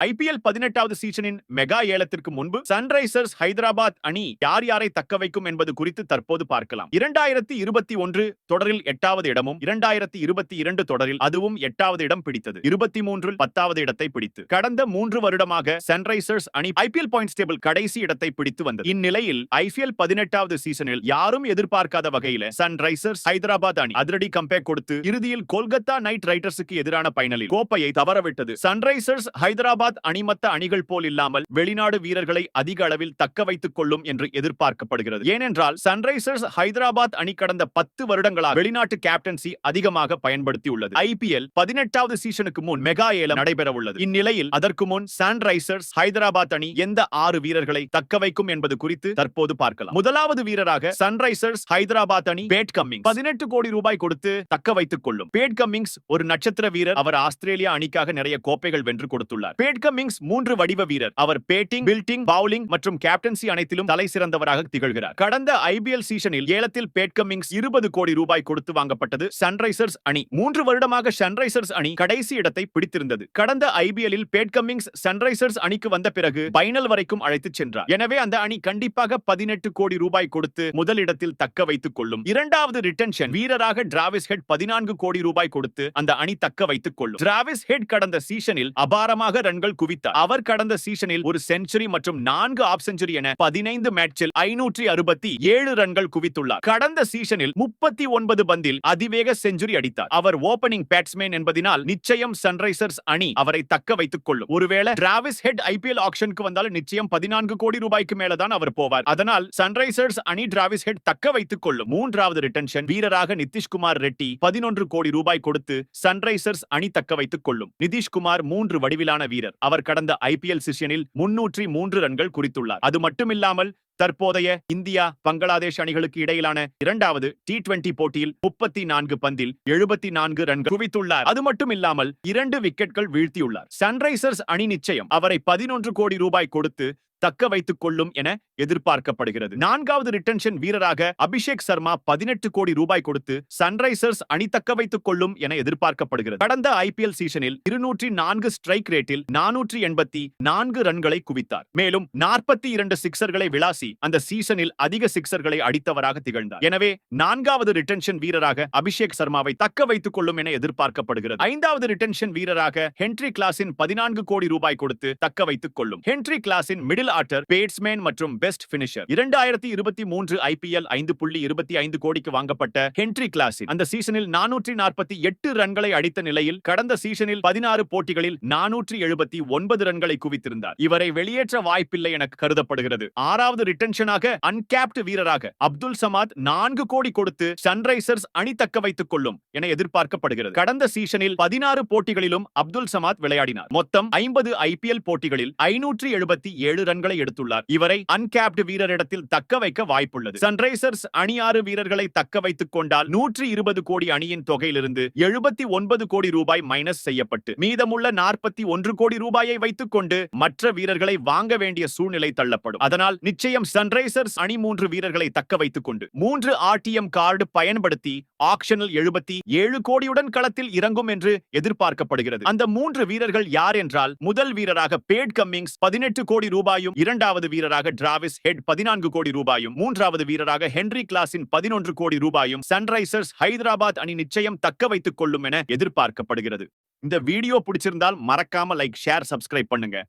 IPL 18வது சீசனின் mega ஏலத்திற்கு முன்பு Sunrisers Hyderabad அணி யார் யாரை தக்க வைக்கும் என்பது குறித்து தற்போது பார்க்கலாம். 2021 தொடரில் 8வது இடமும் 2022 தொடரில் அதுவும் 8வது இடம் பிடித்தது. 23 10வது இடத்தை பிடித்து கடந்த 3 வருடமாக சன்ரைசர்ஸ் அணி ஐபிஎல் பாயிண்ட்ஸ் டேபிள் கடைசி இடத்தை பிடித்து வந்தது. இந்நிலையில் ஐபிஎல் 18வது சீசனில் யாரும் எதிர்பார்க்காத வகையில் சன்ரைசர்ஸ் ஹைதராபாத் அணி அதிரடி கம்பேக் கொடுத்து இறுதியில் கொல்கத்தா நைட் ரைடர்ஸுக்கு எதிரான பைனலில் கோப்பையை தவறவிட்டது. சன்ரைசர்ஸ் ஹைதராபாத் அணிமத்த அணிகள் போல் இல்லாமல் வெளிநாடு வீரர்களை அதிக அளவில் தக்க வைத்துக் கொள்ளும் என்று எதிர்பார்க்கப்படுகிறது. ஏனென்றால் சன்ரைசர்ஸ் ஹைதராபாத் அணி கடந்த 10 வருடங்களாக வெளிநாட்டு கேப்டன்சி அதிகமாக பயன்படுத்தியுள்ளது. ஐபிஎல் 18வது சீசனுக்கு முன் மெகா ஏலம் நடைபெற உள்ளது. இந்நிலையில் அதற்கு முன் சன்ரைசர்ஸ் ஹைதராபாத் அணி எந்த 6 வீரர்களை தக்க வைக்கும் என்பது குறித்து தற்போது பார்க்கலாம். முதலாவது வீரராக சன்ரைசர்ஸ் ஹைதராபாத் அணி பேட் கம்மிங்ஸ் 18 கோடி ரூபாய் கொடுத்து தக்க வைத்துக் கொள்ளும். பேட் கம்மிங்ஸ் ஒரு நட்சத்திர வீரர். அவர் ஆஸ்திரேலியா அணிக்காக நிறைய கோப்பைகள் வென்று கொடுத்துள்ளார். பேட் கம்மிங்ஸ் 3 வடிவ வீரர். அவர் பேட்டிங், பில்டிங், பவுலிங் மற்றும் கேப்டன்சி அனைத்திலும் தலை சிறந்தவராக திகழ்கிறார். கடந்த ஐபிஎல் சீசனில் ஏலத்தில் பேட் கம்மிங்ஸ் 20 கோடி ரூபாய் கொடுத்து வாங்கப்பட்டது சன்ரைசர்ஸ் அணி. 3 வருடமாக சன்ரைசர்ஸ் அணி கடைசி இடத்தை பிடித்திருந்தது. கடந்த ஐபிஎல்லில் பேட் கம்மிங்ஸ் சன்ரைசர்ஸ் அணிக்கு வந்த பிறகு பைனல் வரைக்கும் அழைத்துச் சென்றார். எனவே அந்த அணி கண்டிப்பாக 18 கோடி ரூபாய் கொடுத்து முதலிடத்தில் தக்க வைத்துக் கொள்ளும். இரண்டாவது ரிட்டென்ஷன் வீரராக டிராவிஸ் ஹெட் 14 கோடி ரூபாய் கொடுத்து அந்த அணி தக்க வைத்துக் கொள்ளும். டிராவிஸ் ஹெட் கடந்த சீசனில் அபாரமாக ரன்கள் குவித்தார். அவர் கடந்த சீசனில் ஒரு செஞ்சுரி மற்றும் 4 ஆஃப் செஞ்சுரி என 15 மேட்சில் 567 ரன்கள் குவித்துள்ளார். கடந்த சீசனில் 39 பந்தில் அதிவேக செஞ்சுரி அடித்தார். அவர் ஓபனிங் பேட்ஸ்மேன் என்பதனால் நிச்சயம் சன்ரைசர்ஸ் அணி அவரை தக்க வைத்துக் கொள்ளும். ஒருவேளை டிராவிஸ் ஹெட் ஐபிஎல் ஆக்ஷனுக்கு வந்தால் நிச்சயம் 14 கோடி ரூபாய்க்கு மேலதான் அவர் போவார். அதனால் சன்ரைசர்ஸ் அணி டிராவிஸ் ஹெட் தக்க வைத்துக் கொள்ளும். மூன்றாவது ரிட்டென்ஷன் வீரராக நிதிஷ்குமார் ரெட்டி 11 கோடி ரூபாய் கொடுத்து சன்ரைசர்ஸ் அணி தக்க வைத்துக் கொள்ளும். நிதிஷ்குமார் 3 வடிவிலான வீரர். அவர் கடந்த ஐபிஎல் சீசனில் 303 ரன்கள் குறித்துள்ளார். அது மட்டுமில்லாமல் தற்போதைய இந்தியா பங்களாதேஷ் அணிகளுக்கு இடையிலான 2வது T20 போட்டியில் 34 பந்தில் 74 ரன்கள் குவித்துள்ளார். அது மட்டுமில்லாமல் 2 விக்கெட்கள் வீழ்த்தியுள்ளார். சன்ரைசர்ஸ் அணி நிச்சயம் அவரை 11 கோடி ரூபாய் கொடுத்து தக்க வைத்துக் கொள்ளும் என எதிர்பார்க்கப்படுகிறது. 4வது ரிட்டென்ஷன் வீரராக அபிஷேக் சர்மா 18 கோடி ரூபாய் கொடுத்து சன்ரைசர்ஸ் அணி தக்க வைத்துக் கொள்ளும் என எதிர்பார்க்கப்படுகிறது. கடந்த ஐபிஎல் சீசனில் 204 ஸ்ட்ரைக் ரேட்டில் 484 ரன்களை குவித்தார். மேலும் 42 சிக்சர்களை விளாசி அந்த சீசனில் அதிக சிக்சர்களை அடித்தவராக திகழ்ந்தார். எனவே 4வது ரிட்டென்ஷன் வீரராக அபிஷேக் சர்மாவை தக்க வைத்துக் கொள்ளும் என எதிர்பார்க்கப்படுகிறது. 5வது ரிட்டென்ஷன் வீரராக ஹென்ரி கிளாஸின் 14 கோடி ரூபாய் கொடுத்து தக்க வைத்துக் கொள்ளும். ஹென்ரி கிளாஸின் மிடில் ஆர்டர் பேட்ஸ்மேன் மற்றும் பெஸ்ட் பினிஷர். 2023 ஐபிஎல் 5.25 கோடிக்கு வாங்கப்பட்ட ஹென்ரி கிளாஸின் அந்த சீசனில் 448 ரன்களை அடித்த நிலையில் கடந்த சீசனில் 16 போட்டிகளில் 479 ரன்களை குவித்திருந்தார். இவரை வெளியேற்ற வாய்ப்பில்லை என கருதப்படுகிறது. 6வது ரிட்டென்ஷனாக அன்கேப்ட் வீரராக அப்துல் சமாத் 4 கோடி கொடுத்து சன்ரைசர்ஸ் அணி தக்க வைத்துக் கொள்ளும் என எதிர்பார்க்கப்படுகிறது. கடந்த சீசனில் 16 போட்டிகளிலும் அப்துல் சமாத் விளையாடினார். மொத்தம் 50 ஐபிஎல் போட்டிகளில் 577 ரன்களை எடுத்துள்ளார். இவரை அன்கேப்ட் வீரரிடத்தில் தக்க வைக்க வாய்ப்புள்ளது. சன்ரைசர்ஸ் அணி 6 வீரர்களை தக்க வைத்துக் கொண்டால் 120 கோடி அணியின் தொகையிலிருந்து 79 கோடி ரூபாய் மைனஸ் செய்யப்பட்டு மீதமுள்ள 41 கோடி ரூபாயை வைத்துக் கொண்டு மற்ற வீரர்களை வாங்க வேண்டிய சூழ்நிலை தள்ளப்படும். அதனால் நிச்சயம் சன்ரைசர்ஸ் அணி 3 வீரர்களை தக்க வைத்துக் கொண்டு 3 ஆர்டிஎம் கார்டு பயன்படுத்தி ஆக்ஷனில் 77 கோடியுடன் களத்தில் இறங்கும் என்று எதிர்பார்க்கப்படுகிறது. அந்த 3 வீரர்கள் யார் என்றால் முதல் வீரராக பேட் கம்மிங்ஸ் 18 கோடி ரூபாயும், 2வது வீரராக டிராவிஸ் ஹெட் 14 கோடி ரூபாயும், 3வது வீரராக ஹென்ரி கிளாஸின் 11 கோடி ரூபாயும் சன்ரைசர்ஸ் ஹைதராபாத் அணி நிச்சயம் தக்க வைத்துக் கொள்ளும் என எதிர்பார்க்கப்படுகிறது. இந்த வீடியோ பிடிச்சிருந்தால் மறக்காம லைக், ஷேர், சப்ஸ்கிரைப் பண்ணுங்க.